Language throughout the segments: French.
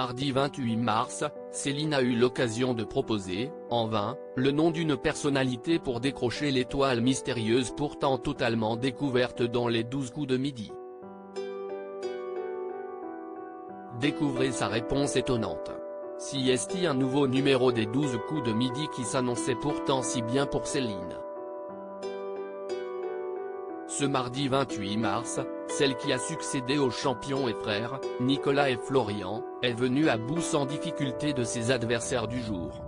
mardi 28 mars, Céline a eu l'occasion de proposer, en vain, le nom d'une personnalité pour décrocher l'étoile mystérieuse pourtant totalement découverte dans les 12 coups de midi. Découvrez sa réponse étonnante. Si est-il un nouveau numéro des 12 coups de midi qui s'annonçait pourtant si bien pour Céline? Ce mardi 28 mars, celle qui a succédé aux champions et frères, Nicolas et Florian, est venue à bout sans difficulté de ses adversaires du jour.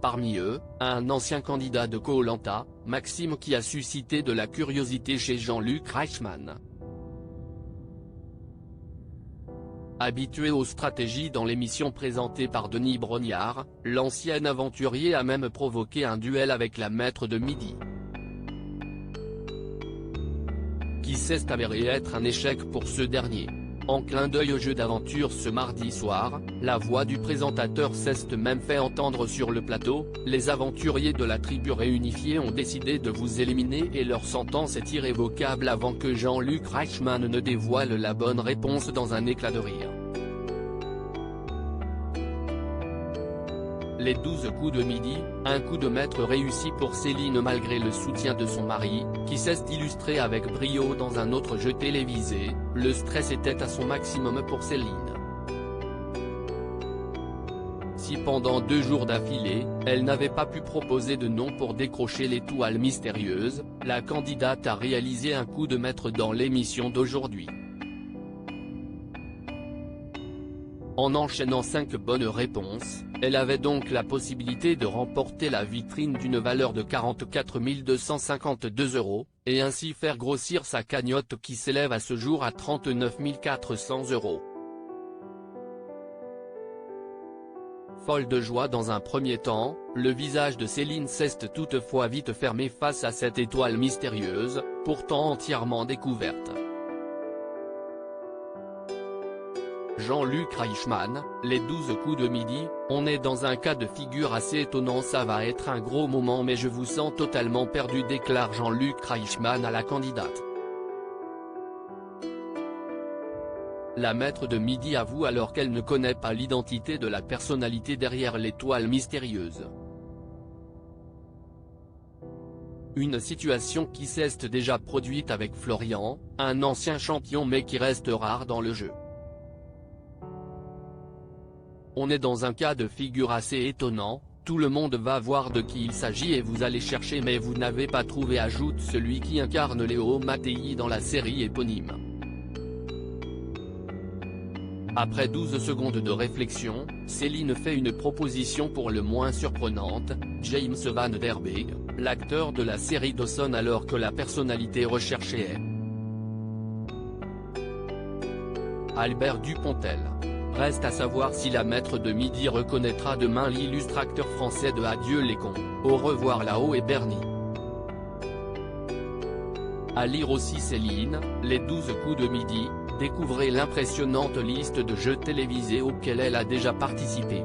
Parmi eux, un ancien candidat de Koh-Lanta, Maxime, qui a suscité de la curiosité chez Jean-Luc Reichmann. Habitué aux stratégies dans l'émission présentée par Denis Brognard, l'ancien aventurier a même provoqué un duel avec la maître de midi, qui s'est avéré être un échec pour ce dernier. En clin d'œil au jeu d'aventure ce mardi soir, la voix du présentateur s'est même fait entendre sur le plateau. Les aventuriers de la tribu réunifiée ont décidé de vous éliminer et leur sentence est irrévocable avant que Jean-Luc Reichmann ne dévoile la bonne réponse dans un éclat de rire. Les 12 coups de midi, un coup de maître réussi pour Céline malgré le soutien de son mari, qui s'est illustré avec brio dans un autre jeu télévisé. Le stress était à son maximum pour Céline. Si pendant 2 jours d'affilée, elle n'avait pas pu proposer de nom pour décrocher l'étoile mystérieuse, la candidate a réalisé un coup de maître dans l'émission d'aujourd'hui. En enchaînant 5 bonnes réponses, elle avait donc la possibilité de remporter la vitrine d'une valeur de 44 252 €, et ainsi faire grossir sa cagnotte qui s'élève à ce jour à 39 400 €. Folle de joie dans un premier temps, le visage de Céline s'est toutefois vite fermé face à cette étoile mystérieuse, pourtant entièrement découverte. Jean-Luc Reichmann, les 12 coups de midi, on est dans un cas de figure assez étonnant. Ça va être un gros moment mais je vous sens totalement perdu, déclare Jean-Luc Reichmann à la candidate. La maître de midi avoue alors qu'elle ne connaît pas l'identité de la personnalité derrière l'étoile mystérieuse. Une situation qui s'est déjà produite avec Florian, un ancien champion mais qui reste rare dans le jeu. On est dans un cas de figure assez étonnant, tout le monde va voir de qui il s'agit et vous allez chercher mais vous n'avez pas trouvé, ajoute celui qui incarne Léo Mattei dans la série éponyme. Après 12 secondes de réflexion, Céline fait une proposition pour le moins surprenante, James Van Der Beek, l'acteur de la série Dawson, alors que la personnalité recherchée est Albert Dupontel. Reste à savoir si la maître de midi reconnaîtra demain l'illustre acteur français de Adieu les cons, Au revoir là-haut et Bernie. À lire aussi Céline, les 12 coups de midi, découvrez l'impressionnante liste de jeux télévisés auxquels elle a déjà participé.